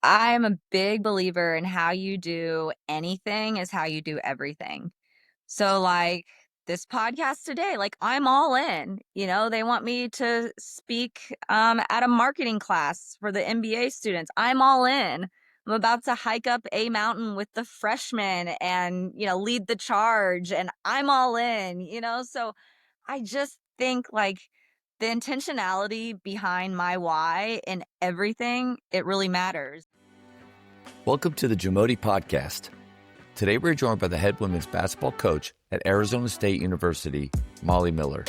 I'm a big believer in how you do anything is how you do everything. So, like this podcast today, like I'm all in. They want me to speak at a marketing class for the MBA students. I'm all in. I'm about to hike up a mountain with the freshmen and, lead the charge, and I'm all in. So I just think like the intentionality behind my why in everything, it really matters. Welcome to the JAMODI Podcast. Today we're joined by the head women's basketball coach at Arizona State University, Molly Miller.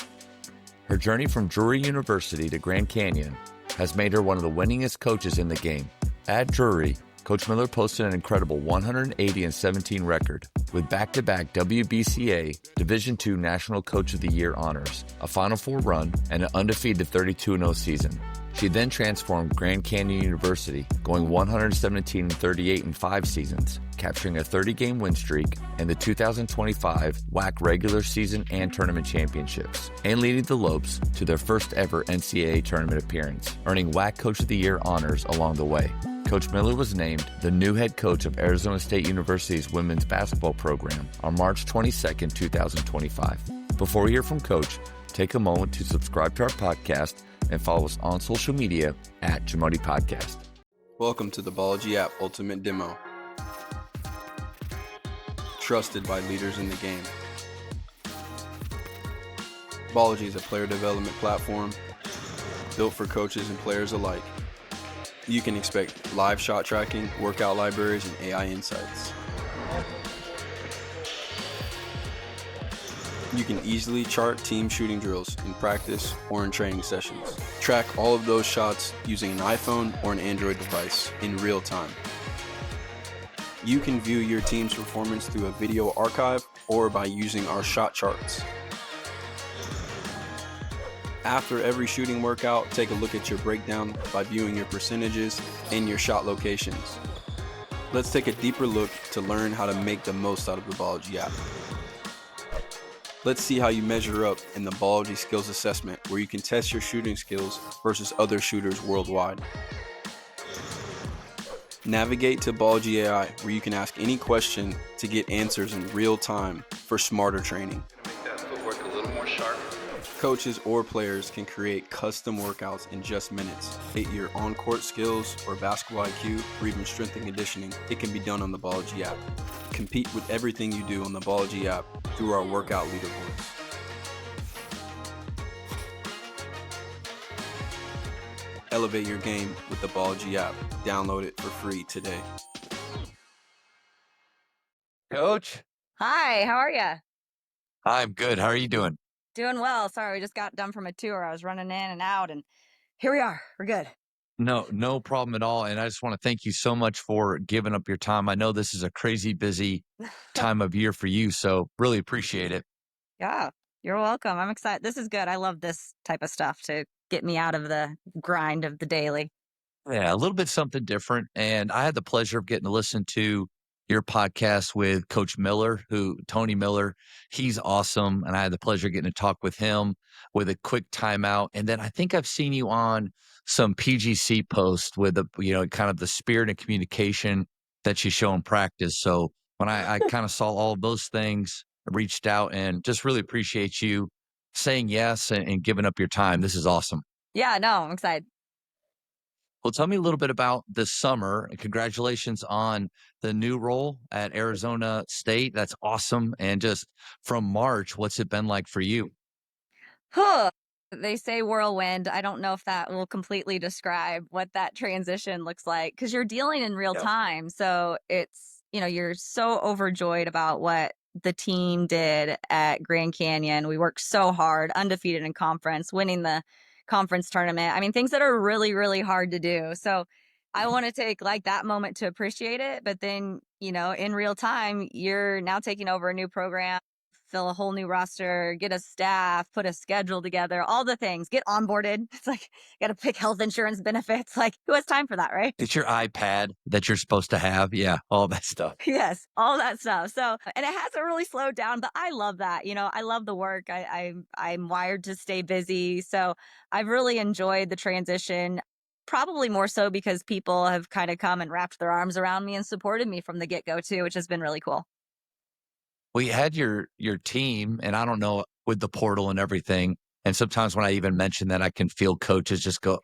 Her journey from Drury University to Grand Canyon has made her one of the winningest coaches in the game. At Drury, Coach Miller posted an incredible 180-17 record with back-to-back WBCA Division II National Coach of the Year honors, a Final Four run, and an undefeated 32-0 season. She then transformed Grand Canyon University, going 117-38 in 5 seasons, capturing a 30-game win streak and the 2025 WAC regular season and tournament championships, and leading the Lopes to their first ever NCAA tournament appearance, earning WAC Coach of the Year honors along the way. Coach Miller was named the new head coach of Arizona State University's women's basketball program on March 22, 2025. Before we hear from Coach, take a moment to subscribe to our podcast and follow us on social media at JAMODI Podcast. Welcome to the Bology app Ultimate Demo. Trusted by leaders in the game. Bology is a player development platform built for coaches and players alike. You can expect live shot tracking, workout libraries, and AI insights. You can easily chart team shooting drills in practice or in training sessions. Track all of those shots using an iPhone or an Android device in real time. You can view your team's performance through a video archive or by using our shot charts. After every shooting workout, take a look at your breakdown by viewing your percentages and your shot locations. Let's take a deeper look to learn how to make the most out of the Bology app. Let's see how you measure up in the Bology Skills Assessment, where you can test your shooting skills versus other shooters worldwide. Navigate to Bology AI, where you can ask any question to get answers in real time for smarter training. Make that footwork a little more sharp. Coaches or players can create custom workouts in just minutes. Hit your on-court skills or basketball IQ or even strength and conditioning. It can be done on the Bology app. Compete with everything you do on the Bology app through our workout leaderboards. Elevate your game with the Bology app. Download it for free today. Coach. Hi, how are you? I'm good. How are you doing? Doing well. Sorry, we just got done from a tour. I was running in and out, and here we are. We're good. No problem at all. And I just want to thank you so much for giving up your time. I know this is a crazy busy time of year for you, so really appreciate it. Yeah, you're welcome. I'm excited. This is good. I love this type of stuff to get me out of the grind of the daily. Yeah, a little bit something different. And I had the pleasure of getting to listen to your podcast with Coach Miller, Tony Miller. He's awesome. And I had the pleasure of getting to talk with him with a quick timeout. And then I think I've seen you on some PGC posts with kind of the spirit and communication that you show in practice. So when I kind of saw all of those things, I reached out and just really appreciate you saying yes and giving up your time. This is awesome. Yeah, no, I'm excited. Well, tell me a little bit about this summer, and congratulations on the new role at Arizona State. That's awesome. And just from March, what's it been like for you? Huh. They say whirlwind. I don't know if that will completely describe what that transition looks like, because you're dealing in real time. So it's, you're so overjoyed about what the team did at Grand Canyon. We worked so hard, undefeated in conference, winning the conference tournament. I mean, things that are really, really hard to do. So I want to take like that moment to appreciate it. But then, in real time, you're now taking over a new program, fill a whole new roster, get a staff, put a schedule together, all the things, get onboarded. It's like, you got to pick health insurance benefits. Like, who has time for that, right? It's your iPad that you're supposed to have. Yeah, all that stuff. Yes, all that stuff. So, and it hasn't really slowed down, but I love that. I love the work. I'm wired to stay busy. So I've really enjoyed the transition. probably more so because people have kind of come and wrapped their arms around me and supported me from the get-go too, which has been really cool. Well, you had your team, and I don't know with the portal and everything. And sometimes when I even mention that, I can feel coaches just go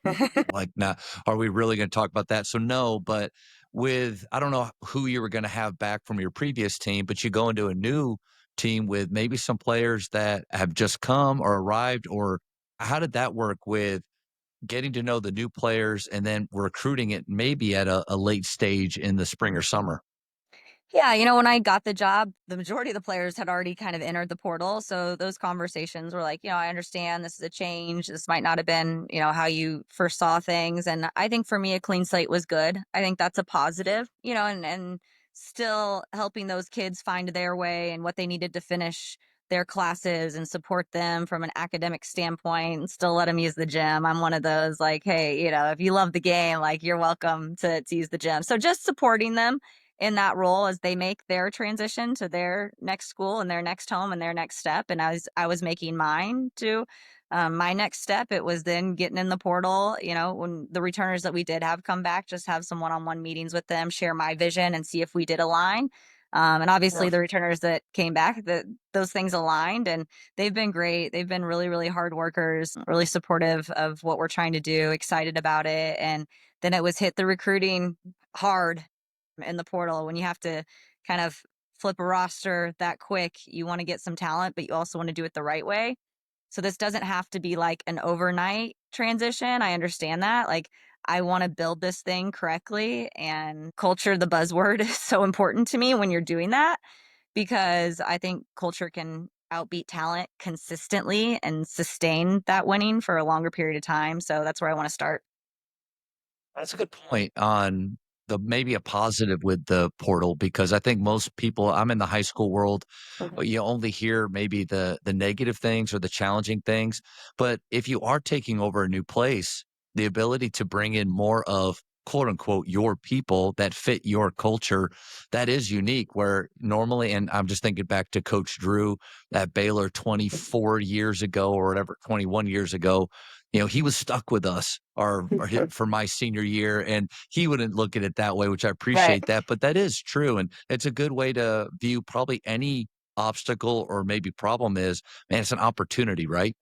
like, "Nah, are we really going to talk about that?" So no, but with I don't know who you were going to have back from your previous team, but you go into a new team with maybe some players that have just come or arrived, or how did that work with getting to know the new players and then recruiting it maybe at a late stage in the spring or summer? Yeah, when I got the job, the majority of the players had already kind of entered the portal. So those conversations were like, I understand this is a change. This might not have been, how you first saw things. And I think for me, a clean slate was good. I think that's a positive, and still helping those kids find their way and what they needed to finish their classes and support them from an academic standpoint and still let them use the gym. I'm one of those like, hey, if you love the game, like you're welcome to use the gym. So just supporting them in that role as they make their transition to their next school and their next home and their next step. And I was making mine to my next step. It was then getting in the portal, when the returners that we did have come back, just have some one-on-one meetings with them, share my vision and see if we did align. And obviously the returners that came back, that those things aligned and they've been great. They've been really, really hard workers, really supportive of what we're trying to do, excited about it. And then it was hit the recruiting hard in the portal when you have to kind of flip a roster that quick. You want to get some talent, but you also want to do it the right way. So this doesn't have to be like an overnight transition. I understand that. Like I want to build this thing correctly, and culture, the buzzword, is so important to me when you're doing that because I think culture can outbeat talent consistently and sustain that winning for a longer period of time. So that's where I want to start. That's a good point on the maybe a positive with the portal because I think most people I'm in the high school world, you only hear maybe the negative things or the challenging things. But if you are taking over a new place, the ability to bring in more of quote unquote your people that fit your culture, that is unique. Where normally, and I'm just thinking back to Coach Drew at Baylor 24 years ago or whatever, 21 years ago, he was stuck with us for my senior year, and he wouldn't look at it that way, which I Right. appreciate that. But that is true. And it's a good way to view probably any obstacle or maybe problem is, man, it's an opportunity, right?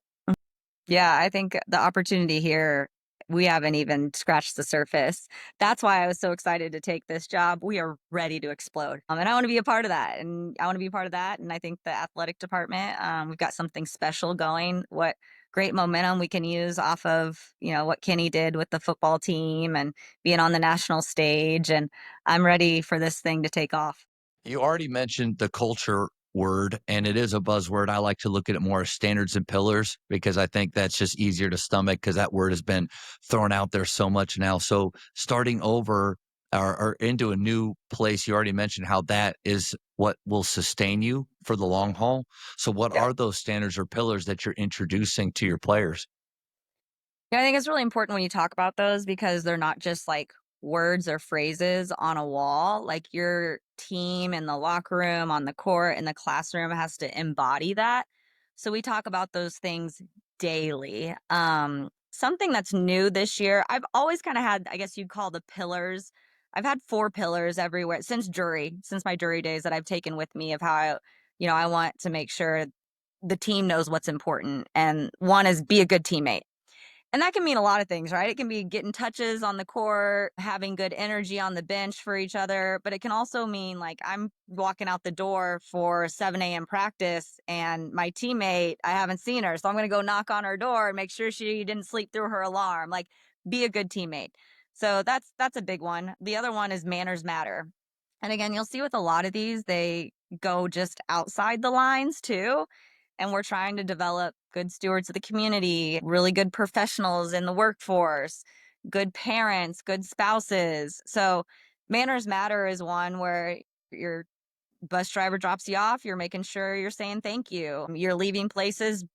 Yeah, I think the opportunity here, we haven't even scratched the surface. That's why I was so excited to take this job. We are ready to explode. And I want to be a part of that. And I want to be a part of that. And I think the athletic department, we've got something special going. What great momentum we can use off of, what Kenny did with the football team and being on the national stage. And I'm ready for this thing to take off. You already mentioned the culture word, and it is a buzzword. I like to look at it more as standards and pillars because I think that's just easier to stomach because that word has been thrown out there so much now. So starting over or into a new place, you already mentioned how that is what will sustain you for the long haul. So what Yeah. are those standards or pillars that you're introducing to your players? Yeah, I think it's really important when you talk about those because they're not just like words or phrases on a wall. Like your team in the locker room, on the court, in the classroom has to embody that. So we talk about those things daily. Something that's new this year, I've always kind of had, I guess you'd call the pillars. I've had 4 pillars everywhere since my jury days that I've taken with me of how I want to make sure the team knows what's important. And one is be a good teammate, and that can mean a lot of things, right? It can be getting touches on the court, having good energy on the bench for each other, but it can also mean like I'm walking out the door for 7 a.m. practice and my teammate, I haven't seen her. So I'm going to go knock on her door and make sure she didn't sleep through her alarm. Like be a good teammate. So that's a big one. The other one is manners matter. And again, you'll see with a lot of these, they go just outside the lines too. And we're trying to develop good stewards of the community, really good professionals in the workforce, good parents, good spouses. So manners matter is one where your bus driver drops you off, you're making sure you're saying thank you. You're leaving places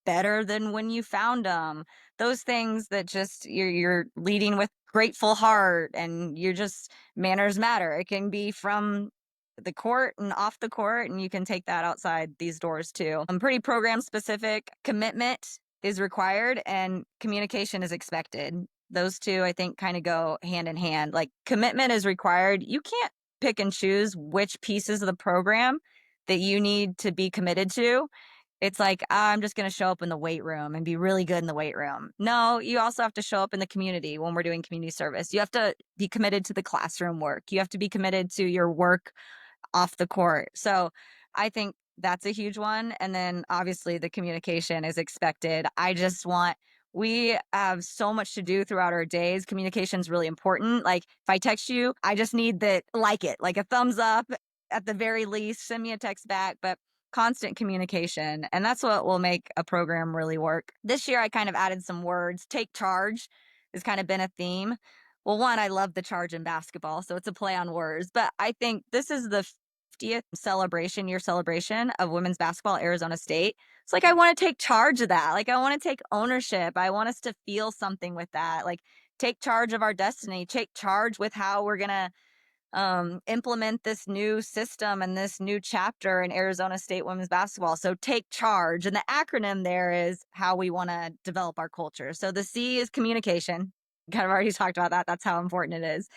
better than when you found them. Those things that just you're leading with grateful heart, and you're just manners matter. It can be from the court and off the court, and you can take that outside these doors too. I'm pretty program specific. Commitment is required and communication is expected. Those two, I think, kind of go hand in hand. Like commitment is required. You can't pick and choose which pieces of the program that you need to be committed to. It's like, I'm just going to show up in the weight room and be really good in the weight room. No, you also have to show up in the community when we're doing community service. You have to be committed to the classroom work. You have to be committed to your work off the court. So I think that's a huge one. And then obviously the communication is expected. We have so much to do throughout our days. Communication is really important. Like if I text you, I just need like a thumbs up at the very least, send me a text back, but constant communication. And that's what will make a program really work. This year, I kind of added some words. Take charge has kind of been a theme. Well, one, I love the charge in basketball, so it's a play on words. But I think this is the 50th year celebration of women's basketball at Arizona State. It's like I want to take charge of that. Like I want to take ownership. I want us to feel something with that. Like take charge of our destiny, take charge with how we're going to implement this new system and this new chapter in Arizona State women's basketball. So take charge. And the acronym there is how we want to develop our culture. So the C is communication. Kind of already talked about that. That's how important it is.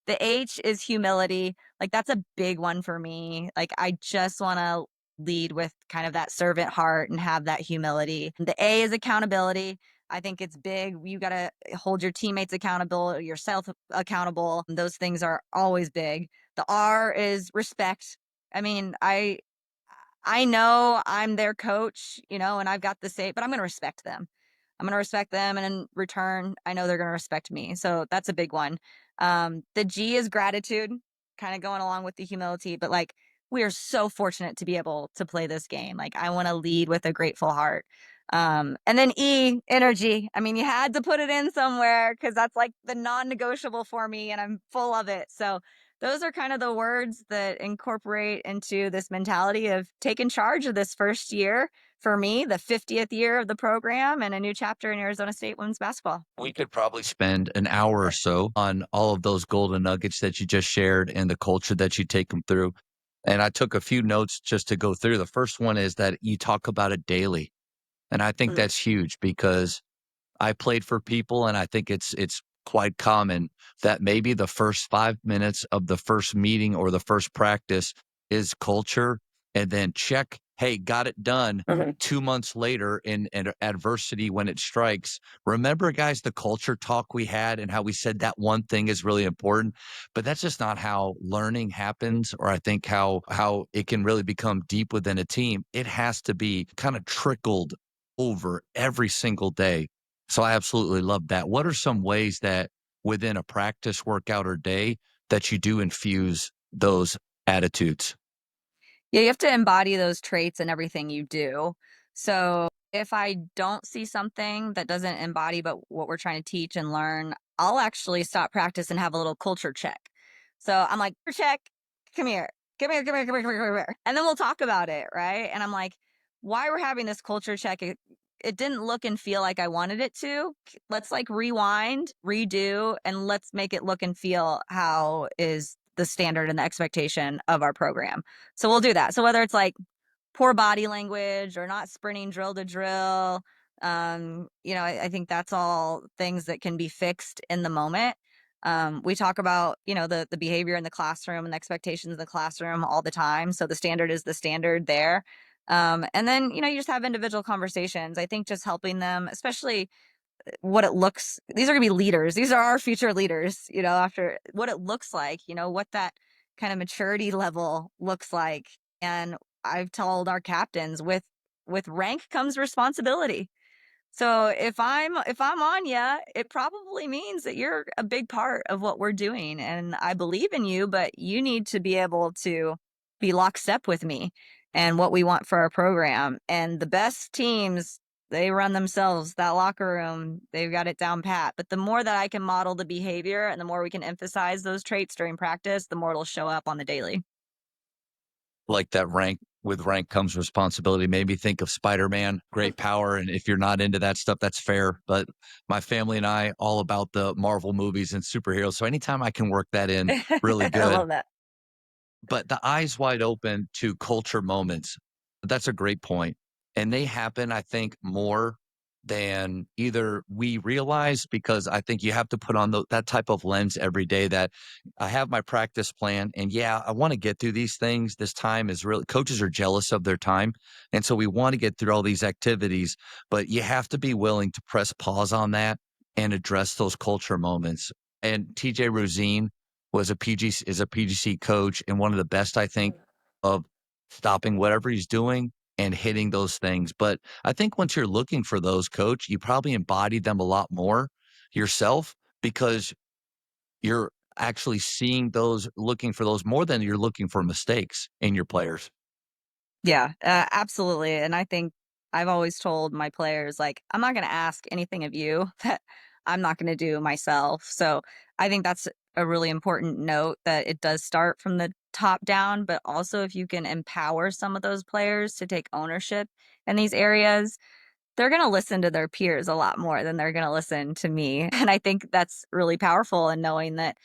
The H is humility. Like that's a big one for me. Like I just want to lead with kind of that servant heart and have that humility. The A is accountability. I think it's big. You got to hold your teammates accountable, yourself accountable. Those things are always big. The R is respect. I mean, I know I'm their coach, and I've got the say, but I'm going to respect them. I'm going to respect them. And in return, I know they're going to respect me. So that's a big one. The G is gratitude, kind of going along with the humility, but like we are so fortunate to be able to play this game. Like I want to lead with a grateful heart. And then E, energy. I mean, you had to put it in somewhere because that's like the non-negotiable for me and I'm full of it. So those are kind of the words that incorporate into this mentality of taking charge of this first year for me, the 50th year of the program and a new chapter in Arizona State women's basketball. We could probably spend an hour or so on all of those golden nuggets that you just shared and the culture that you take them through. And I took a few notes just to go through. The first one is that you talk about it daily. And I think that's huge because I played for people, and I think it's quite common that maybe the first 5 minutes of the first meeting or the first practice is culture, and then check, hey, got it done. 2 months later in adversity when it strikes. Remember, guys, the culture talk we had and how we said that one thing is really important, but that's just not how learning happens, or I think how it can really become deep within a team. It has to be kind of trickled over every single day. So I absolutely love that. What are some ways that within a practice, workout, or day that you do infuse those attitudes? Yeah, you have to embody those traits in everything you do. So if I don't see something that doesn't embody but what we're trying to teach and learn, I'll actually stop practice and have a little culture check. So I'm like, check, come here, come here, come here, come here, come here, come here. And then we'll talk about it, right? And I'm like, why we're having this culture check, it didn't look and feel like I wanted it to. Let's like rewind, redo, and let's make it look and feel how is the standard and the expectation of our program. So we'll do that. So whether it's like poor body language or not sprinting drill to drill, I think that's all things that can be fixed in the moment. We talk about, the behavior in the classroom and the expectations in the classroom all the time. So the standard is the standard there. And then, you just have individual conversations. I think just helping them, especially what it looks, these are going to be leaders. These are our future leaders, after what it looks like, what that kind of maturity level looks like. And I've told our captains with rank comes responsibility. So if I'm on you, it probably means that you're a big part of what we're doing and I believe in you, but you need to be able to be lockstep with me and what we want for our program. And the best teams, they run themselves, that locker room, they've got it down pat. But the more that I can model the behavior and the more we can emphasize those traits during practice, the more it'll show up on the daily. Like that with rank comes responsibility. Made me think of Spider-Man, great power. And if you're not into that stuff, that's fair. But my family and I all about the Marvel movies and superheroes. So anytime I can work that in, really I good. love that. But the eyes wide open to culture moments, that's a great point. And they happen, I think, more than either we realize, because I think you have to put on that type of lens every day that I have my practice plan and yeah, I want to get through these things. This time is really, coaches are jealous of their time. And so we want to get through all these activities, but you have to be willing to press pause on that and address those culture moments. And TJ Rosine is a PGC coach and one of the best, I think, of stopping whatever he's doing and hitting those things. But I think once you're looking for those, coach, you probably embody them a lot more yourself because you're actually seeing those, looking for those more than you're looking for mistakes in your players. Yeah, absolutely. And I think I've always told my players, like, I'm not going to ask anything of you that I'm not going to do myself. So I think that's a really important note that it does start from the top down, but also if you can empower some of those players to take ownership in these areas, they're going to listen to their peers a lot more than they're going to listen to me. And I think that's really powerful in knowing that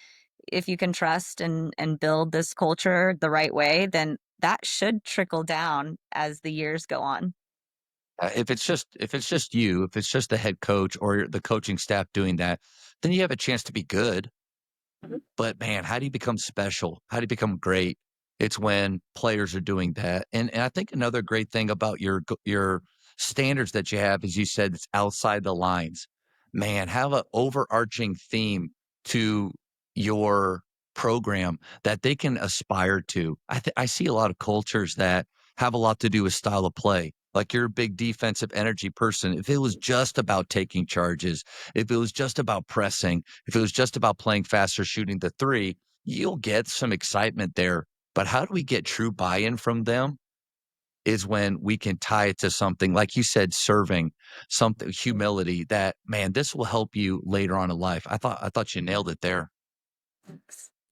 if you can trust and build this culture the right way, then that should trickle down as the years go on. If it's just the head coach or the coaching staff doing that, then you have a chance to be good. But man, how do you become special? How do you become great? It's when players are doing that. And I think another great thing about your standards that you have, as you said, it's outside the lines. Man, have an overarching theme to your program that they can aspire to. I see a lot of cultures that have a lot to do with style of play. Like you're a big defensive energy person. If it was just about taking charges, if it was just about pressing, if it was just about playing faster, shooting the three, you'll get some excitement there. But how do we get true buy-in from them is when we can tie it to something, like you said, serving, something, humility that, man, this will help you later on in life. I thought you nailed it there.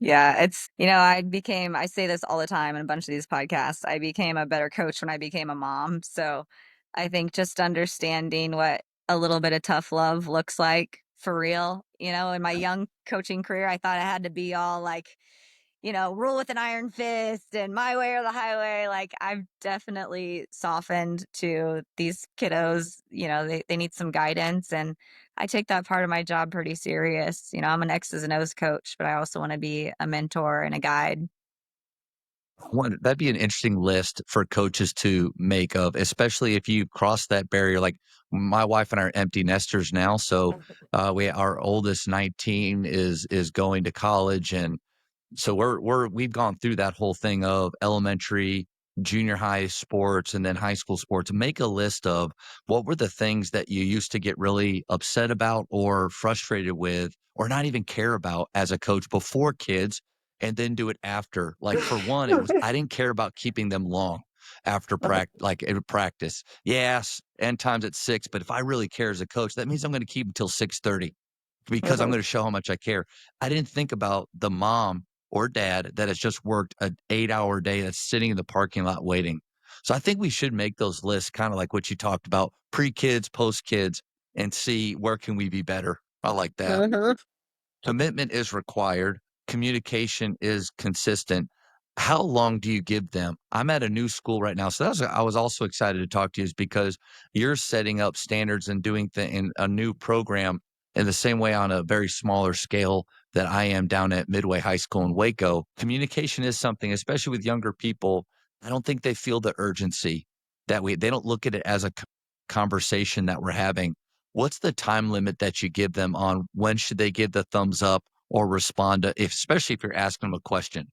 Yeah, I say this all the time in a bunch of these podcasts. I became a better coach when I became a mom. So I think just understanding what a little bit of tough love looks like for real. In my young coaching career, I thought I had to be all like, rule with an iron fist and my way or the highway. Like I've definitely softened to these kiddos. They need some guidance and I take that part of my job pretty serious. I'm an X's and O's coach, but I also want to be a mentor and a guide. That'd be an interesting list for coaches to make of, especially if you cross that barrier. Like my wife and I are empty nesters now, so our oldest 19 is going to college, and so we've gone through that whole thing of elementary, junior high sports, and then high school sports. Make a list of what were the things that you used to get really upset about or frustrated with or not even care about as a coach before kids, and then do it after. Like for one, it was I didn't care about keeping them long after practice. Yes, end times at 6, but if I really care as a coach, that means I'm going to keep them till 6:30 because I'm going to show how much I care. I didn't think about the mom or dad that has just worked an 8-hour day that's sitting in the parking lot waiting. So I think we should make those lists kind of like what you talked about, pre-kids, post-kids, and see where can we be better. I like that. Commitment is required. Communication is consistent. How long do you give them? I'm at a new school right now. So I was also excited to talk to you is because you're setting up standards and doing in a new program in the same way on a very smaller scale that I am down at Midway High School in Waco. Communication is something, especially with younger people. I don't think they feel the urgency that they don't look at it as a conversation that we're having. What's the time limit that you give them on when should they give the thumbs up or respond to, especially if you're asking them a question?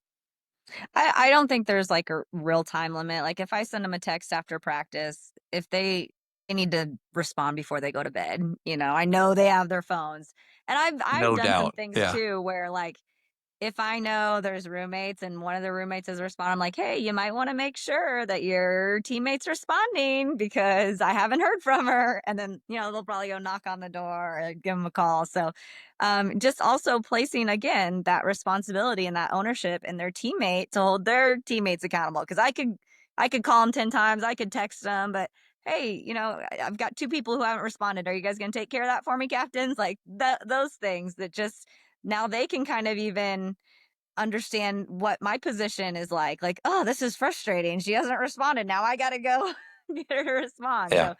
I don't think there's like a real time limit. Like if I send them a text after practice, if they need to respond before they go to bed, I know they have their phones. And I've No done some doubt. things Yeah. too where like if I know there's roommates and one of the roommates is responding, I'm like, hey, you might want to make sure that your teammate's responding because I haven't heard from her. And then, they'll probably go knock on the door or give them a call. So just also placing, again, that responsibility and that ownership in their teammate to hold their teammates accountable. Because I could call them 10 times, I could text them, but hey, I've got 2 people who haven't responded. Are you guys going to take care of that for me, captains? Like those things that just now they can kind of even understand what my position is like, oh, this is frustrating. She hasn't responded. Now I got to go get her to respond. Yeah. So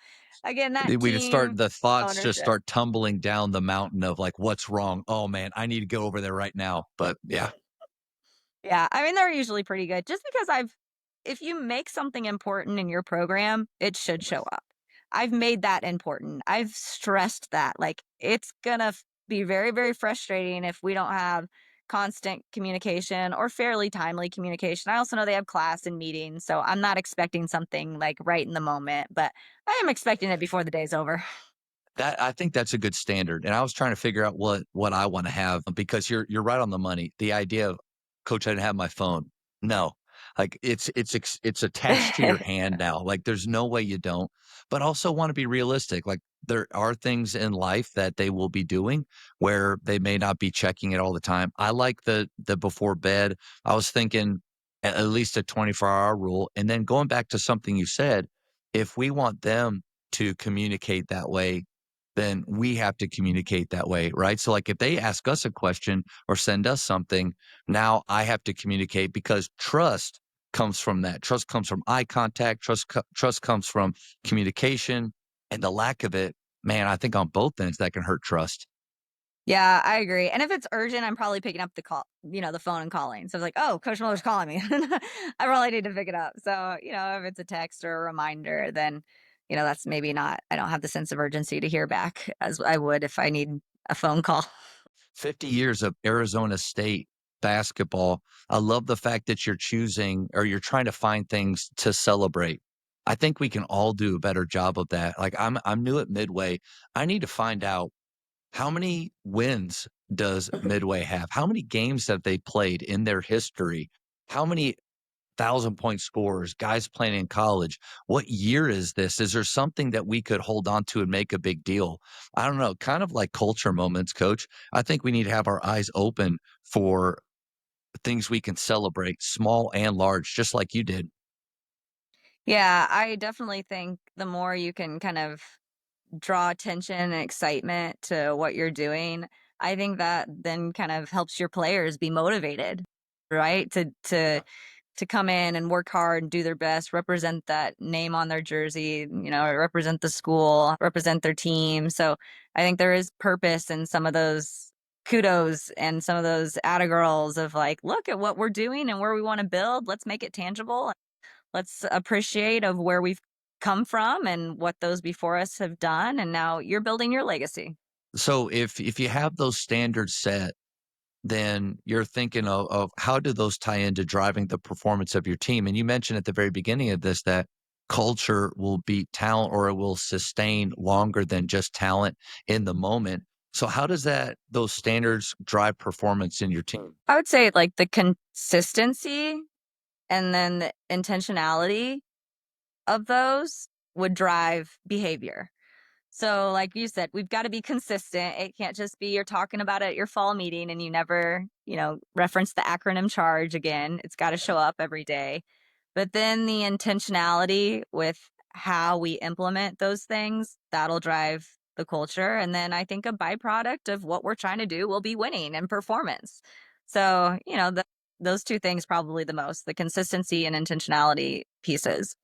again, that We just start team the thoughts just ownership. start tumbling down the mountain of like, what's wrong? Oh man, I need to go over there right now. But yeah, Yeah, I mean, they're usually pretty good just because if you make something important in your program, it should show up. I've made that important. I've stressed that. Like, it's gonna be very, very frustrating if we don't have constant communication or fairly timely communication. I also know they have class and meetings, so I'm not expecting something like right in the moment, but I am expecting it before the day's over. that I think that's a good standard. And I was trying to figure out what I want to have because you're right on the money. The idea of coach, I didn't have my phone. No. Like it's attached to your hand now. Like there's no way you don't. But also want to be realistic. Like there are things in life that they will be doing where they may not be checking it all the time. I like the before bed. I was thinking at least a 24-hour rule. And then going back to something you said, if we want them to communicate that way, then we have to communicate that way, right? So, like, if they ask us a question or send us something, now I have to communicate because trust comes from that. Trust comes from eye contact. Trust comes from communication, and the lack of it, man, I think on both ends that can hurt trust. Yeah, I agree. And if it's urgent, I'm probably picking up the call, the phone and calling. So it's like, oh, Coach Miller's calling me. I probably need to pick it up. So, if it's a text or a reminder, then, that's maybe not, I don't have the sense of urgency to hear back as I would if I need a phone call. 50 years of Arizona State basketball. I love the fact that you're choosing or you're trying to find things to celebrate. I think we can all do a better job of that. Like I'm new at Midway. I need to find out how many wins does Midway have? How many games have they played in their history? How many 1,000-point scorers, guys playing in college? What year is this? Is there something that we could hold on to and make a big deal? I don't know, kind of like culture moments, coach. I think we need to have our eyes open for things we can celebrate, small and large, just like you did. Yeah, I definitely think the more you can kind of draw attention and excitement to what you're doing, I think that then kind of helps your players be motivated, right? To come in and work hard and do their best, represent that name on their jersey, represent the school, represent their team. So I think there is purpose in some of those kudos and some of those atta girls of like, look at what we're doing and where we want to build. Let's make it tangible. Let's appreciate of where we've come from and what those before us have done. And now you're building your legacy. So if you have those standards set, then you're thinking of how do those tie into driving the performance of your team? And you mentioned at the very beginning of this that culture will beat talent or it will sustain longer than just talent in the moment. So how does those standards drive performance in your team? I would say like the consistency and then the intentionality of those would drive behavior. So, like you said, we've got to be consistent. It can't just be you're talking about it at your fall meeting and you never, reference the acronym charge again. It's got to show up every day. But then the intentionality with how we implement those things, that'll drive the culture. And then I think a byproduct of what we're trying to do will be winning and performance. So, those two things probably the most the consistency and intentionality pieces.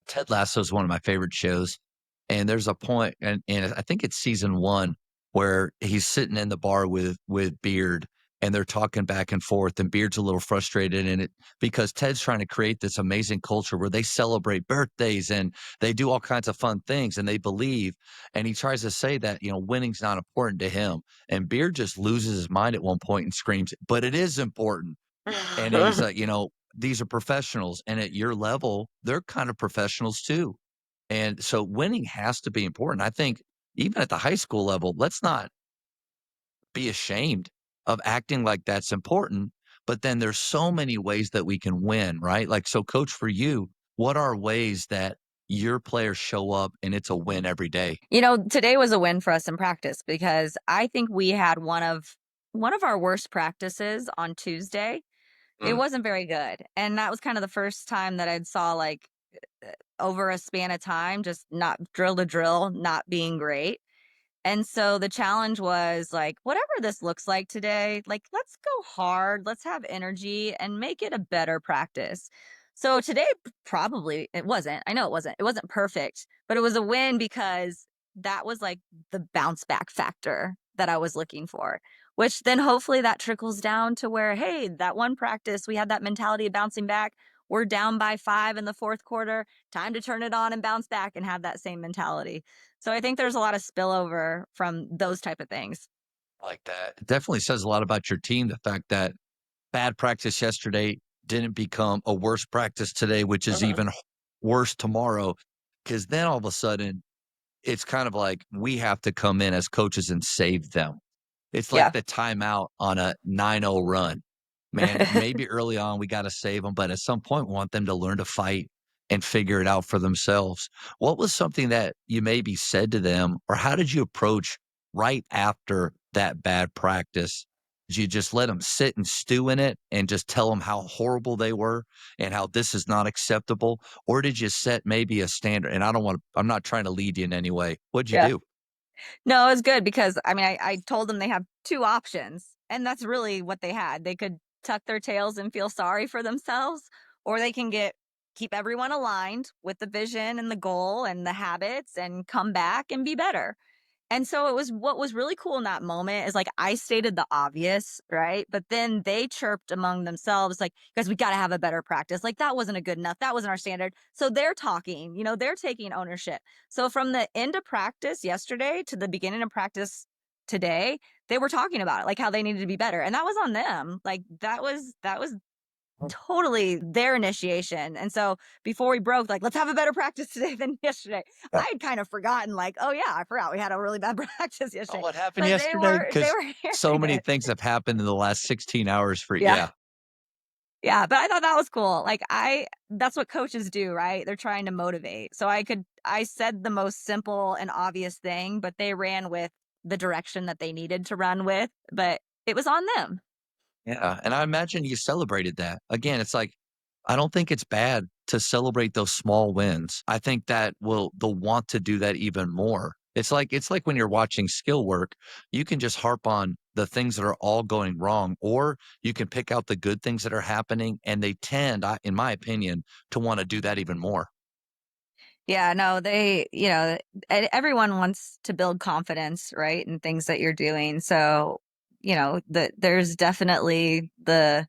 Ted Lasso is one of my favorite shows. And there's a point, and I think it's season one, where he's sitting in the bar with Beard, and they're talking back and forth, and Beard's a little frustrated in it because Ted's trying to create this amazing culture where they celebrate birthdays and they do all kinds of fun things, and they believe. And he tries to say that winning's not important to him, and Beard just loses his mind at one point and screams, "But it is important." And he's like, these are professionals, and at your level, they're kind of professionals too. And so winning has to be important. I think even at the high school level, let's not be ashamed of acting like that's important. But then there's so many ways that we can win, right? Like, so coach, for you, what are ways that your players show up and it's a win every day? Today was a win for us in practice because I think we had one of our worst practices on Tuesday. It Mm. wasn't very good. And that was kind of the first time that I'd saw like over a span of time just not drill to drill not being great. And so the challenge was like whatever this looks like today, like let's go hard, let's have energy and make it a better practice. So today, probably it wasn't. I know it wasn't. It wasn't perfect, but it was a win because that was like the bounce back factor that I was looking for, which then hopefully that trickles down to where, hey, that one practice, we had that mentality of bouncing back. We're down by 5 in the fourth quarter. Time to turn it on and bounce back and have that same mentality. So I think there's a lot of spillover from those type of things. Like that. It definitely says a lot about your team, the fact that bad practice yesterday didn't become a worse practice today, which is even worse tomorrow. Because then all of a sudden, it's kind of like we have to come in as coaches and save them. It's like Yeah. the timeout on a 9-0 run. Man, maybe early on we got to save them, but at some point we want them to learn to fight and figure it out for themselves. What was something that you maybe said to them, or how did you approach right after that bad practice? Did you just let them sit and stew in it and just tell them how horrible they were and how this is not acceptable? Or did you set maybe a standard? And I'm not trying to lead you in any way. What'd you Yeah. do? No, it was good because I mean, I told them they have 2 options, and that's really what they had. They could tuck their tails and feel sorry for themselves, or they can keep everyone aligned with the vision and the goal and the habits and come back and be better. And so it was what was really cool in that moment is like I stated the obvious, right? But then they chirped among themselves, like, guys, we got to have a better practice. Like, that wasn't a good enough. That wasn't our standard. So they're talking, they're taking ownership. So from the end of practice yesterday to the beginning of practice today, they were talking about it, like how they needed to be better. And that was on them. Like that was totally their initiation. And so before we broke, like, let's have a better practice today than yesterday. Yeah. I had kind of forgotten, like, oh yeah, I forgot we had a really bad practice Oh, yesterday. what happened But they yesterday? were they Because were so hearing many it. things have happened in the last 16 hours for Yeah. yeah. Yeah. But I thought that was cool. Like that's what coaches do, right? They're trying to motivate. So I said the most simple and obvious thing, but they ran with the direction that they needed to run with. But it was on them. Yeah, and I imagine you celebrated that. Again, it's like, I don't think it's bad to celebrate those small wins. I think that they'll want to do that even more. It's like when you're watching skill work, you can just harp on the things that are all going wrong, or you can pick out the good things that are happening, and they tend, in my opinion, to want to do that even more. Yeah, no, everyone wants to build confidence, right? In things that you're doing. So, there's definitely the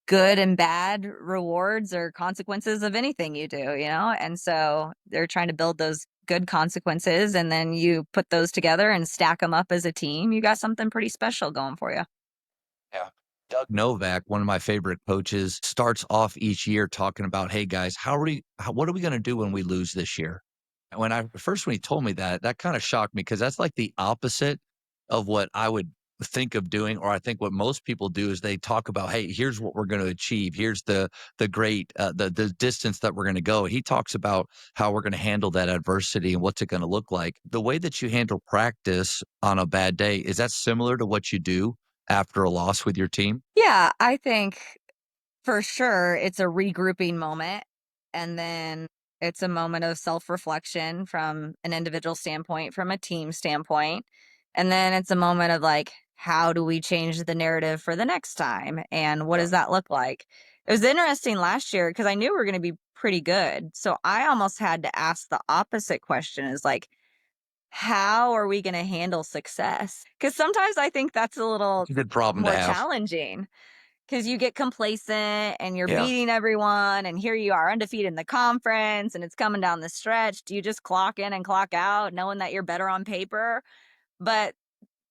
good and bad rewards or consequences of anything you do. And so they're trying to build those good consequences and then you put those together and stack them up as a team. You got something pretty special going for you. Yeah. Doug Novak, one of my favorite coaches, starts off each year talking about, "Hey guys, what are we going to do when we lose this year?" And when he told me that, that kind of shocked me because that's like the opposite of what I would think of doing, or I think what most people do is they talk about, "Hey, here's what we're going to achieve. Here's the great the distance that we're going to go." He talks about how we're going to handle that adversity and what's it going to look like. The way that you handle practice on a bad day, is that similar to what you do after a loss with your team? Yeah, I think for sure it's a regrouping moment. And then it's a moment of self reflection from an individual standpoint, from a team standpoint. And then it's a moment of like, how do we change the narrative for the next time? And what Yeah. does that look like? It was interesting last year because I knew we were going to be pretty good. So I almost had to ask the opposite question is like, how are we going to handle success? Because sometimes I think that's a little It's a good problem to more have. challenging because you get complacent and you're Yeah. beating everyone, and here you are undefeated in the conference, and it's coming down the stretch. Do you just clock in and clock out knowing that you're better on paper? But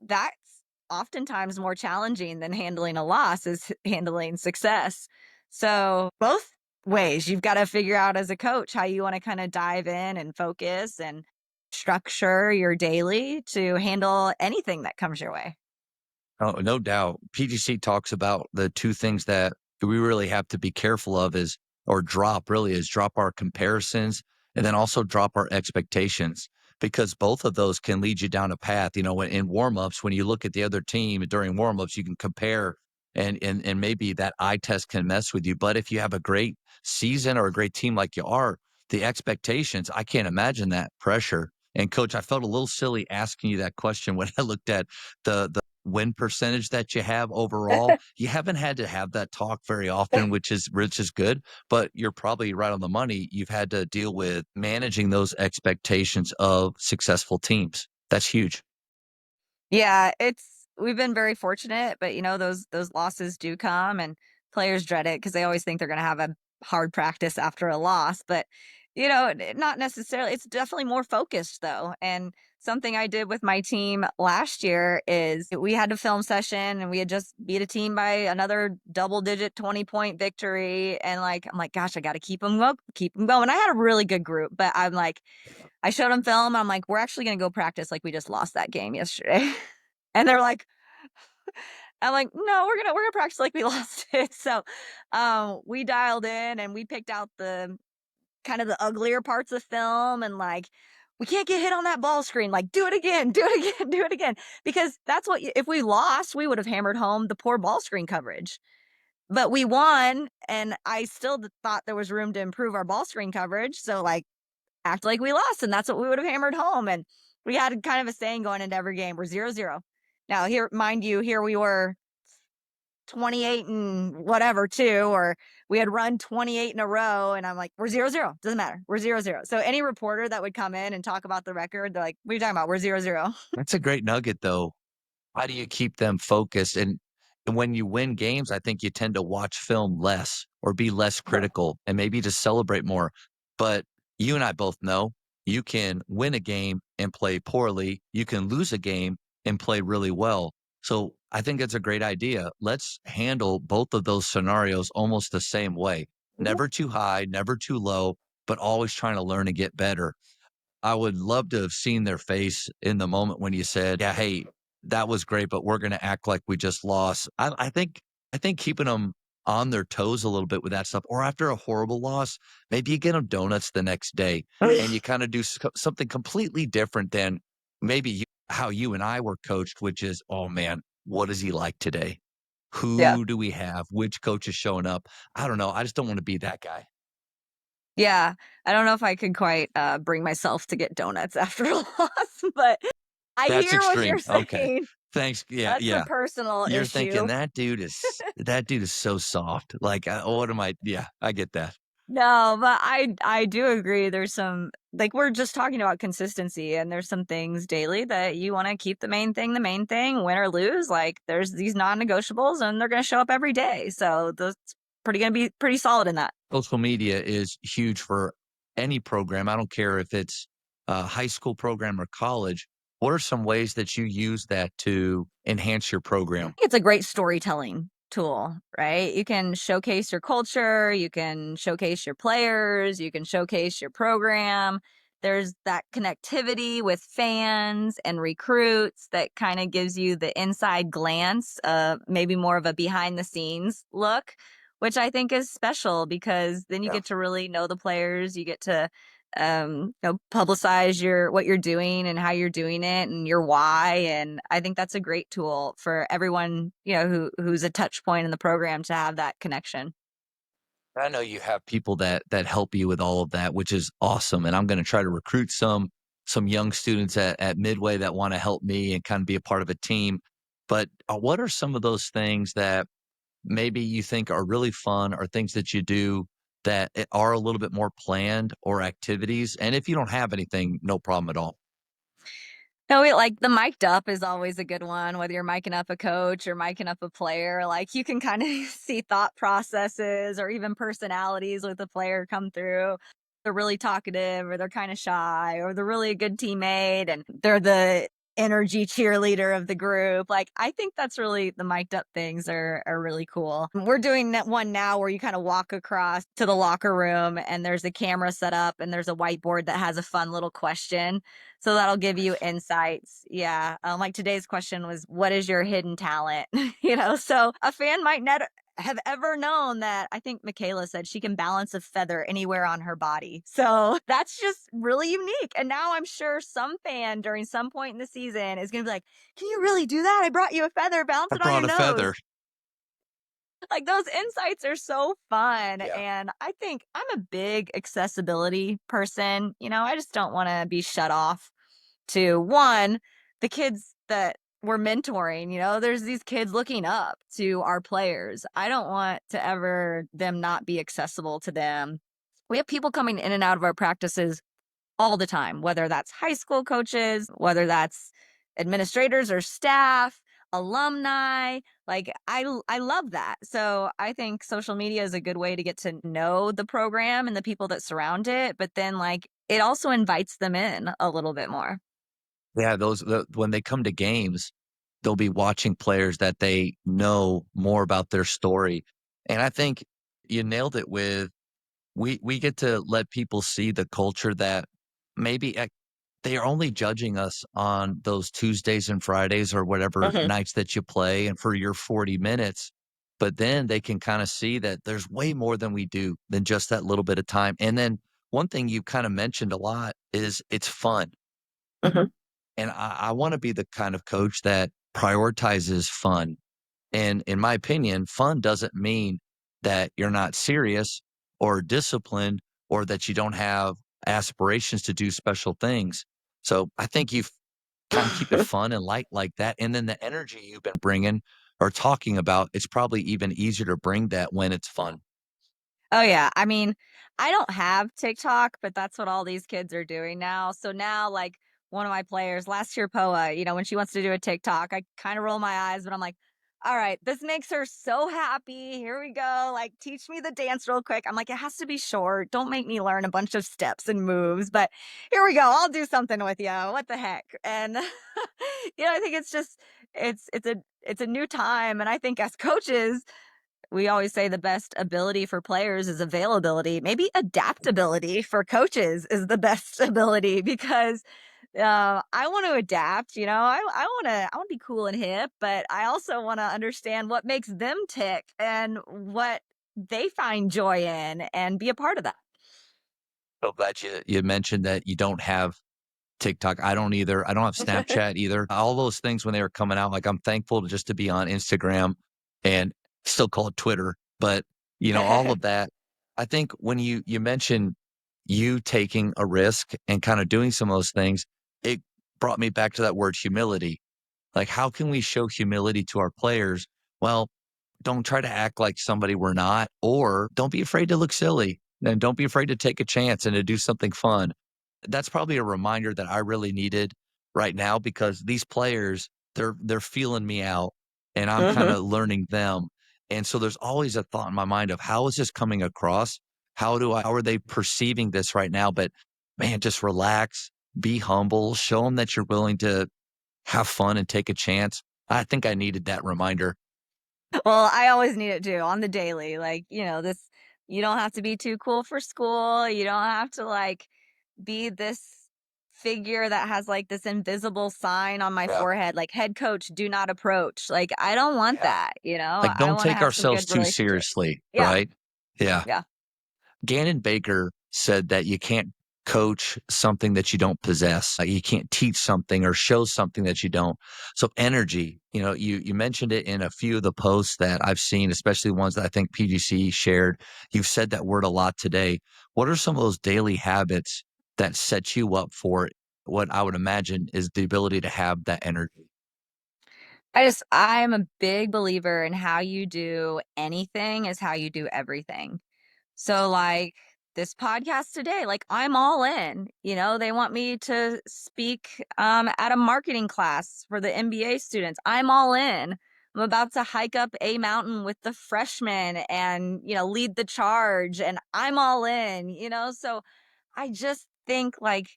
that's oftentimes more challenging than handling a loss is handling success. So both ways, you've got to figure out as a coach how you want to kind of dive in and focus and structure your daily to handle anything that comes your way. Oh, no doubt. PGC talks about the two things that we really have to be careful of drop our comparisons and then also drop our expectations, because both of those can lead you down a path. When in warmups, when you look at the other team during warmups, you can compare and maybe that eye test can mess with you. But if you have a great season or a great team like you are, the expectations, I can't imagine that pressure. And coach, I felt a little silly asking you that question when I looked at the win percentage that you have overall. You haven't had to have that talk very often, which is good, but you're probably right on the money. You've had to deal with managing those expectations of successful teams. That's huge. Yeah, we've been very fortunate, but those losses do come and players dread it because they always think they're going to have a hard practice after a loss, but not necessarily. It's definitely more focused though. And something I did with my team last year is we had a film session and we had just beat a team by another double digit 20-point victory, and I'm like, gosh, I got to keep them going. I had a really good group, but I'm like, I showed them film. I'm like, we're actually going to go practice like we just lost that game yesterday. And they're like, I'm like, no, we're gonna practice like we lost it. So we dialed in and we picked out the kind of the uglier parts of film, and we can't get hit on that ball screen. Like, do it again, do it again, do it again. Because that's what, if we lost, we would have hammered home the poor ball screen coverage. But we won, and I still thought there was room to improve our ball screen coverage. So act like we lost, and that's what we would have hammered home. And we had kind of a saying going into every game: we're 0-0. Now, here, mind you, here we were 28 and whatever too, or we had run 28 in a row, and I'm like, we're 0-0. Doesn't matter. We're 0-0. So any reporter that would come in and talk about the record, they're like, what are you talking about? We're 0-0. That's a great nugget, though. How do you keep them focused? And when you win games, I think you tend to watch film less or be less critical and maybe just celebrate more. But you and I both know you can win a game and play poorly. You can lose a game and play really well. So I think it's a great idea. Let's handle both of those scenarios almost the same way. Never too high, never too low, but always trying to learn and get better. I would love to have seen their face in the moment when you said, "Yeah, hey, that was great, but we're gonna act like we just lost." I think keeping them on their toes a little bit with that stuff, or after a horrible loss, maybe you get them donuts the next day and you kinda do something completely different than maybe how you and I were coached, which is, "Oh, man, what is he like today? Yeah. Who do we have? Which coach is showing up?" I don't know. I just don't wanna be that guy. Yeah. I don't know if I could quite bring myself to get donuts after a loss, but I That's hear what you're extreme. Okay. saying. Thanks. Yeah, That's a yeah. personal You're thinking issue. that dude is so soft. Like, what am I yeah, I get that. No, but I do agree. There's some, we're just talking about consistency, and there's some things daily that you want to keep the main thing, win or lose. Like, there's these non-negotiables, and they're going to show up every day. So that's pretty going to be pretty solid in that. Social media is huge for any program. I don't care if it's a high school program or college. What are some ways that you use that to enhance your program? It's a great storytelling tool, right? You can showcase your culture, you can showcase your players, you can showcase your program. There's that connectivity with fans and recruits that kind of gives you the inside glance, maybe more of a behind the scenes look, which I think is special because then you Yeah. get to really know the players. You get to publicize what you're doing and how you're doing it and your why. And I think that's a great tool for everyone, who's a touch point in the program to have that connection. I know you have people that help you with all of that, which is awesome. And I'm going to try to recruit some young students at Midway that want to help me and kind of be a part of a team. But what are some of those things that maybe you think are really fun or things that you do that are a little bit more planned or activities? And if you don't have anything, no problem at all. No, the mic'd up is always a good one, whether you're micing up a coach or micing up a player. Like, you can kind of see thought processes or even personalities with a player come through. They're really talkative, or they're kind of shy, or they're really a good teammate and they're the energy cheerleader of the group. Like, I think that's really, the mic'd up things are really cool. We're doing that one now where you kind of walk across to the locker room and there's a camera set up and there's a whiteboard that has a fun little question, so that'll give you insights. Yeah. Like today's question was, what is your hidden talent? So a fan might not have ever known that. I think Michaela said she can balance a feather anywhere on her body. So that's just really unique. And now I'm sure some fan during some point in the season is going to be like, can you really do that? I brought you a feather, balance I it on your brought a nose. feather. Like, those insights are so fun. Yeah. And I think I'm a big accessibility person. I just don't want to be shut off to one, the kids that we're mentoring, there's these kids looking up to our players. I don't want to ever them not be accessible to them. We have people coming in and out of our practices all the time, whether that's high school coaches, whether that's administrators or staff, alumni. Like I love that. So I think social media is a good way to get to know the program and the people that surround it, but then like it also invites them in a little bit more. Yeah, when they come to games, they'll be watching players that they know more about their story. And I think you nailed it with we get to let people see the culture that maybe they are only judging us on those Tuesdays and Fridays or whatever nights that you play and for your 40 minutes. But then they can kind of see that there's way more than we do than just that little bit of time. And then one thing you kind of mentioned a lot is it's fun. And I want to be the kind of coach that prioritizes fun. And in my opinion, fun doesn't mean that you're not serious or disciplined or that you don't have aspirations to do special things. So I think you kind of keep it fun and light like that. And then the energy you've been bringing or talking about, it's probably even easier to bring that when it's fun. Oh, yeah. I mean, I don't have TikTok, but that's what all these kids are doing now. So now, like, one of my players last year, Poa, when she wants to do a TikTok, I kind of roll my eyes, but I'm like, all right, this makes her so happy. Here we go. Like, teach me the dance real quick. I'm like, it has to be short. Don't make me learn a bunch of steps and moves, but here we go. I'll do something with you. What the heck? And, I think it's just, it's a new time. And I think as coaches, we always say the best ability for players is availability. Maybe adaptability for coaches is the best ability because I want to adapt. I want to be cool and hip, but I also want to understand what makes them tick and what they find joy in and be a part of that. So glad you mentioned that you don't have TikTok. I don't either. I don't have Snapchat either. All those things when they were coming out, like I'm thankful just to be on Instagram and still call it Twitter. But all of that. I think when you mentioned you taking a risk and kind of doing some of those things, it brought me back to that word humility. Like, how can we show humility to our players? Well, don't try to act like somebody we're not, or don't be afraid to look silly and don't be afraid to take a chance and to do something fun. That's probably a reminder that I really needed right now because these players, they're feeling me out and I'm kind of learning them. And so there's always a thought in my mind of how is this coming across? How are they perceiving this right now? But man, just relax, be humble, show them that you're willing to have fun and take a chance. I think I needed that reminder. Well, I always need it too on the daily. Like, you don't have to be too cool for school. You don't have to like be this figure that has like this invisible sign on my Yeah. forehead, like head coach, do not approach. Like, I don't want Yeah. that. Like, I don't want to take have some ourselves good too relationships. seriously, Yeah. right? Yeah. Yeah. Gannon Baker said that you can't coach something that you don't possess. Like you can't teach something or show something that you don't. So energy, you mentioned it in a few of the posts that I've seen, especially ones that I think PGC shared. You've said that word a lot today. What are some of those daily habits that set you up for what I would imagine is the ability to have that energy? I'm a big believer in how you do anything is how you do everything. So, like this podcast today, like I'm all in. They want me to speak at a marketing class for the MBA students. I'm all in. I'm about to hike up a mountain with the freshmen and, lead the charge, and I'm all in. So I just think like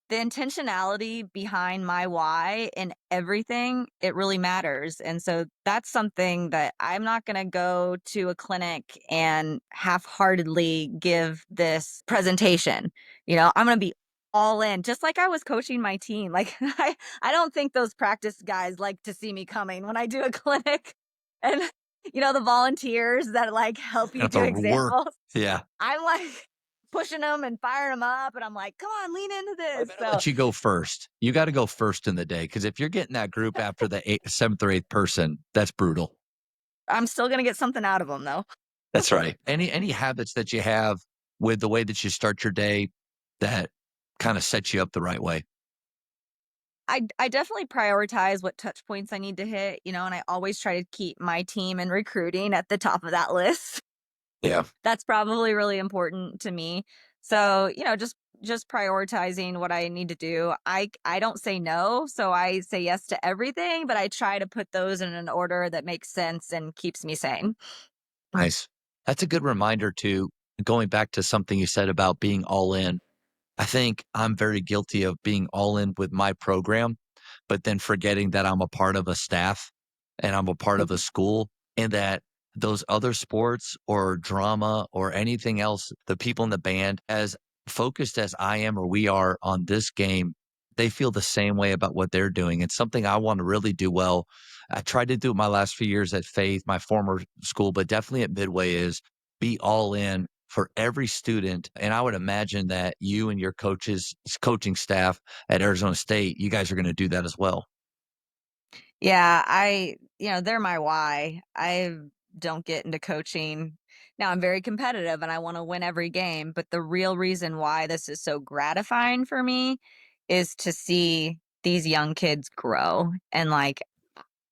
the intentionality behind my why in everything, it really matters. And so that's something that I'm not going to go to a clinic and half-heartedly give this presentation. I'm going to be all in, just like I was coaching my team. Like I don't think those practice guys like to see me coming when I do a clinic. And the volunteers that like help you Have do to work. examples. Yeah. I'm like pushing them and firing them up, and I'm like, "Come on, lean into I'm this." gonna So let you go first. You got to go first in the day because if you're getting that group after the seventh or eighth person, that's brutal. I'm still gonna get something out of them, though. That's right. Any habits that you have with the way that you start your day that kind of sets you up the right way? I definitely prioritize what touch points I need to hit, and I always try to keep my team and recruiting at the top of that list. Yeah. That's probably really important to me. So, just prioritizing what I need to do. I don't say no, so I say yes to everything, but I try to put those in an order that makes sense and keeps me sane. Nice. That's a good reminder too, going back to something you said about being all in. I think I'm very guilty of being all in with my program, but then forgetting that I'm a part of a staff and I'm a part of a school, and that those other sports or drama or anything else, the people in the band, as focused as I am or we are on this game, they feel the same way about what they're doing. It's something I want to really do well. I tried to do it my last few years at Faith, my former school, but definitely at Midway is be all in for every student. And I would imagine that you and your coaching staff at Arizona State, you guys are going to do that as well. Yeah, they're my why. I don't get into coaching. Now I'm very competitive and I want to win every game, but the real reason why this is so gratifying for me is to see these young kids grow. And like,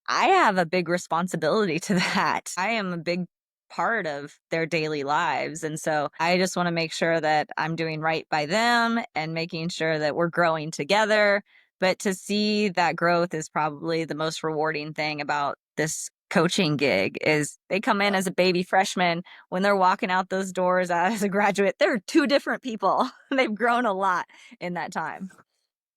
I have a big responsibility to that. I am a big part of their daily lives. And so I just want to make sure that I'm doing right by them and making sure that we're growing together. But to see that growth is probably the most rewarding thing about this coaching gig is they come in as a baby freshman. When they're walking out those doors as a graduate, they're two different people. They've grown a lot in that time.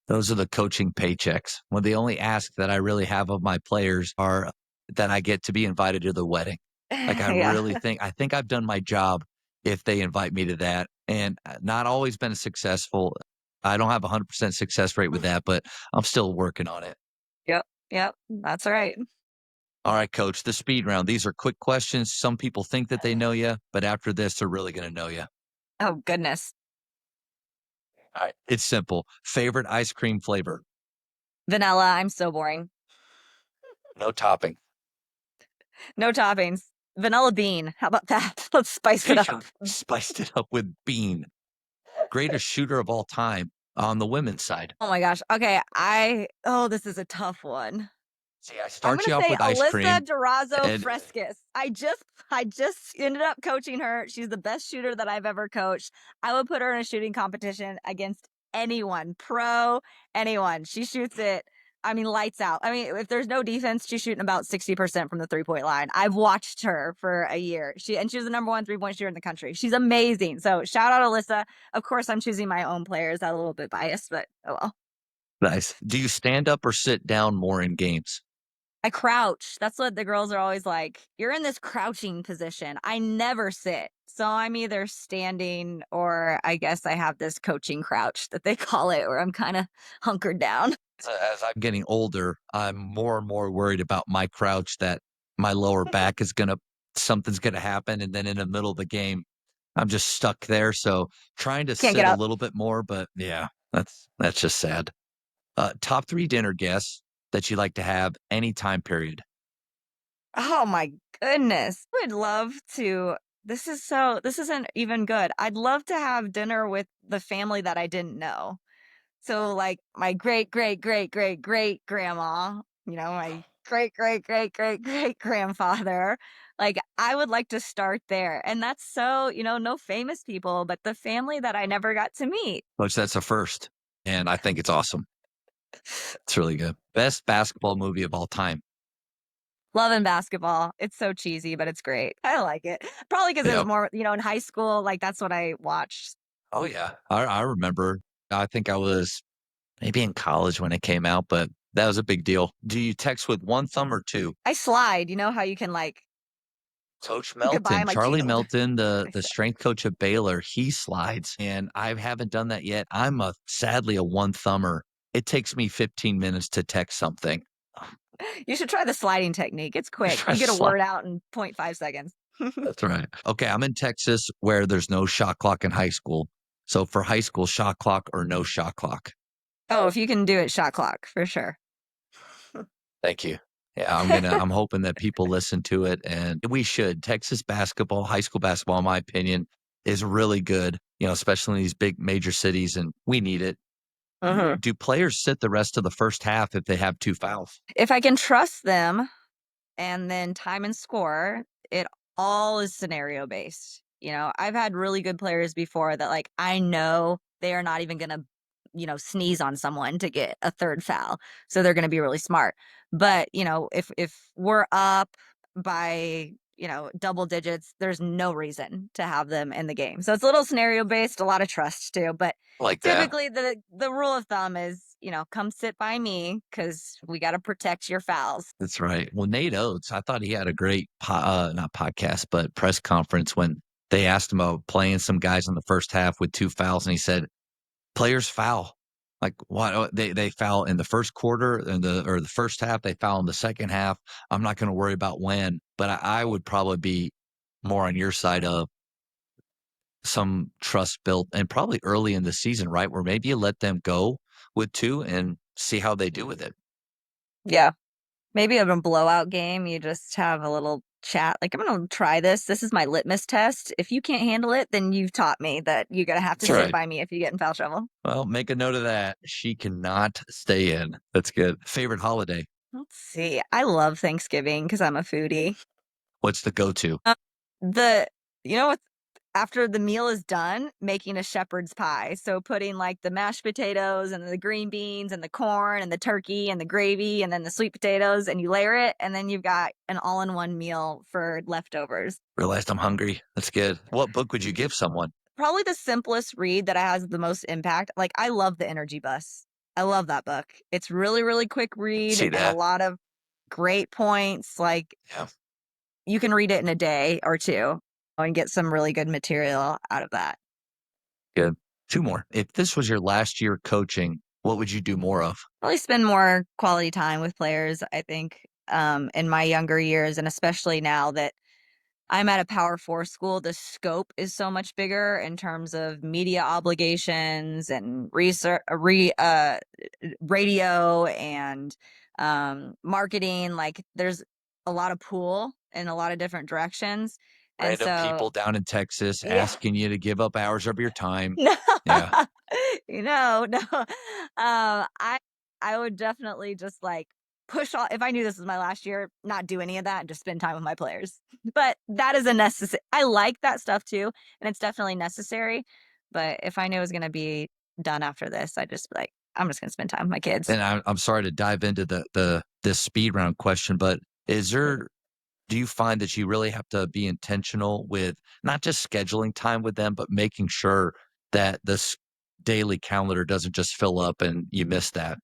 Those are the coaching paychecks. Well, the only ask that I really have of my players are that I get to be invited to the wedding. Like, Yeah. I think I've done my job if they invite me to that, and not always been successful. I don't have 100% success rate with that, but I'm still working on it. Yep. Yep. That's right. All right, coach, the speed round. These are quick questions. Some people think that they know you, but after this, they're really going to know you. Oh, goodness. All right. It's simple. Favorite ice cream flavor? Vanilla. I'm so boring. No topping. No toppings. Vanilla bean. How about that? Let's spice it up. Spiced it up with bean. Greatest shooter of all time on the women's side. Oh my gosh. Okay. This is a tough one. See, I I'm start gonna you off say with ice Alyssa cream, Durazo and Frescas. I just ended up coaching her. She's the best shooter that I've ever coached. I would put her in a shooting competition against anyone, pro, anyone. She shoots it. I mean, lights out. I mean, if there's no defense, she's shooting about 60% from the 3-point line. I've watched her for a year. She was the number one 3-point shooter in the country. She's amazing. So shout out Alyssa. Of course, I'm choosing my own players. I'm a little bit biased, but oh well. nice. Do you stand up or sit down more in games? I crouch. That's what the girls are always like. You're in this crouching position. I never sit. So I'm either standing or I guess I have this coaching crouch that they call it, where I'm kind of hunkered down. As I'm getting older, I'm more and more worried about my crouch that my lower back is something's gonna happen, and then in the middle of the game, I'm just stuck there. So trying to Can't get sit a up. little bit more, but yeah, that's just sad. Top 3 dinner guests that you like to have any time period. Oh my goodness. I would love to. This isn't even good. I'd love to have dinner with the family that I didn't know. So like my great, great, great, great, great grandma, my great, great, great, great, great grandfather. Like I would like to start there. And that's so, no famous people, but the family that I never got to meet. Which that's a first, and I think it's awesome. It's really good. Best basketball movie of all time. Loving basketball. It's so cheesy, but it's great. I like it. Probably because it was Yep. more, in high school, like that's what I watched. Oh, yeah. I remember. I think I was maybe in college when it came out, but that was a big deal. Do you text with one thumb or two? I slide. You know how you can like Coach goodbye. Melton, I'm like, Charlie can't. Melton, the I the said, strength coach of Baylor, he slides, and I haven't done that yet. I'm sadly a one thumber. It takes me 15 minutes to text something. you should try the sliding technique. It's quick. Try You to get a slide. word out in 0.5 seconds. That's right. Okay, I'm in Texas where there's no shot clock in high school. So for high school, shot clock or no shot clock. Oh, if you can do it, shot clock for sure. Thank you. Yeah, I'm hoping that people listen to it, and we should. Texas basketball, high school basketball, in my opinion, is really good, especially in these big major cities, and we need it. Do players sit the rest of the first half if they have 2 fouls? If I can trust them and then time and score, it all is scenario based. I've had really good players before that, like, I know they are not even going to, sneeze on someone to get a third foul. So they're going to be really smart. But, if we're up by, double digits, there's no reason to have them in the game. So it's a little scenario based, a lot of trust too. But Like that. typically the rule of thumb is, come sit by me because we got to protect your fouls. That's right. Well, Nate Oates, I thought he had a great not podcast, but press conference when they asked him about playing some guys in the first half with 2 fouls, and he said, "Players foul. Like, why they foul in the first quarter and the first half, they foul in the second half. I'm not gonna worry about when." But I would probably be more on your side of some trust built and probably early in the season, right? Where maybe you let them go with 2 and see how they do with it. Yeah. Maybe in a blowout game, you just have a little chat. Like, I'm going to try this. This is my litmus test. If you can't handle it, then you've taught me that you're going to have to That's sit right. by me if you get in foul trouble. Well, make a note of that. She cannot stay in. That's good. Favorite holiday? Let's see. I love Thanksgiving because I'm a foodie. What's the go-to? The you know what? After the meal is done, making a shepherd's pie. So putting like the mashed potatoes and the green beans and the corn and the turkey and the gravy and then the sweet potatoes, and you layer it, and then you've got an all-in-one meal for leftovers. Realized I'm hungry. That's good. What book would you give someone? Probably the simplest read that has the most impact. Like, I love The Energy Bus. I love that book. It's really, really quick read See and a that? lot of great points. Like, Yeah. you can read it in a day or two and get some really good material out of that. Good. 2 more. If this was your last year coaching, what would you do more of? Probably spend more quality time with players, I think, in my younger years, and especially now that I'm at a Power 4 school, the scope is so much bigger in terms of media obligations and research, radio and marketing. Like, there's a lot of pool in a lot of different directions. And Random so, people down in Texas yeah. asking you to give up hours of your time. No, Yeah. no. I would definitely just like push all. If I knew this was my last year, not do any of that and just spend time with my players. But that is a necessary. I like that stuff too, and it's definitely necessary. But if I knew it was going to be done after this, I just be like, I'm just going to spend time with my kids. And I'm sorry to dive into this speed round question, but do you find that you really have to be intentional with not just scheduling time with them, but making sure that this daily calendar doesn't just fill up and you miss that?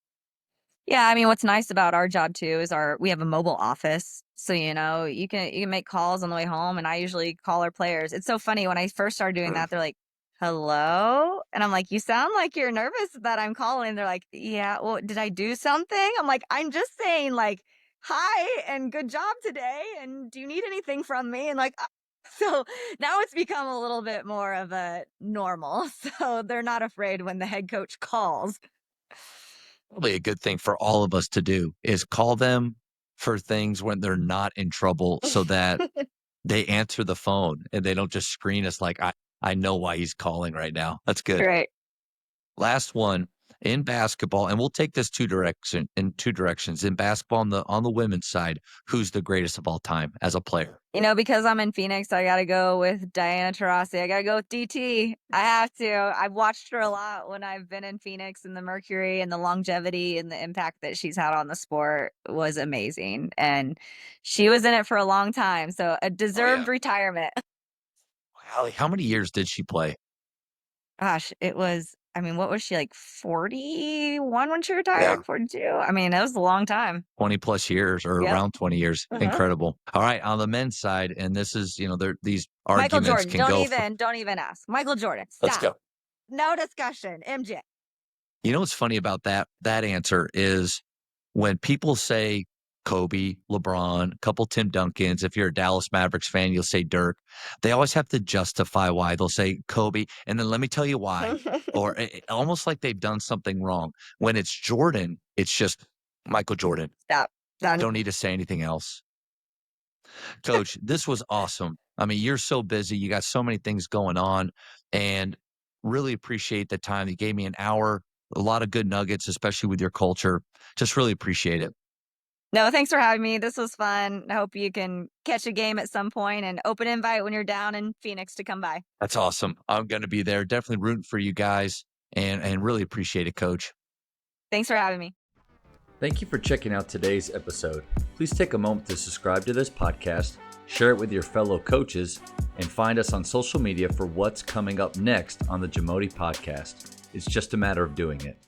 Yeah, I mean, what's nice about our job too is we have a mobile office. So, you can make calls on the way home, and I usually call our players. It's so funny when I first started doing Mm. that, they're like, "Hello?" And I'm like, "You sound like you're nervous that I'm calling." They're like, "Yeah, well, did I do something?" I'm like, "I'm just saying like, hi and good job today, and do you need anything from me?" And like, so now it's become a little bit more of a normal. So they're not afraid when the head coach calls. Probably a good thing for all of us to do is call them for things when they're not in trouble so that they answer the phone and they don't just screen us like, I know why he's calling right now. That's good. Right. Last one in basketball, and we'll take this in 2 directions. In basketball on the women's side, who's the greatest of all time as a player? Because I'm in Phoenix, I gotta go with Diana Taurasi. I gotta go with DT. I have to. I've watched her a lot when I've been in Phoenix, and the Mercury and the longevity and the impact that she's had on the sport was amazing. And she was in it for a long time. So a Oh, yeah. deserved retirement. Allie, how many years did she play? Gosh, I mean, what was she like 41 when she Yeah. retired? 42? I mean, it was a long time. 20 plus years or Yep. around 20 years. Uh-huh. Incredible. All right. On the men's side, and this is, these Michael arguments Jordan. can go for. Don't even ask. Michael Jordan. Let's Stop. go. No discussion. MJ. You know what's funny about that answer is when people say Kobe, LeBron, a couple Tim Duncans, if you're a Dallas Mavericks fan, you'll say Dirk. They always have to justify why. They'll say Kobe, and then let me tell you why. Or almost like they've done something wrong. When it's Jordan, it's just Michael Jordan. Stop. Done. Don't need to say anything else. Coach, this was awesome. I mean, you're so busy. You got so many things going on, and really appreciate the time. You gave me an hour A lot of good nuggets, especially with your culture. Just really appreciate it. No, thanks for having me. This was fun. I hope you can catch a game at some point, and open invite when you're down in Phoenix to come by. That's awesome. I'm going to be there. Definitely rooting for you guys and really appreciate it, Coach. Thanks for having me. Thank you for checking out today's episode. Please take a moment to subscribe to this podcast, share it with your fellow coaches, and find us on social media for what's coming up next on the JAMODI Podcast. It's just a matter of doing it.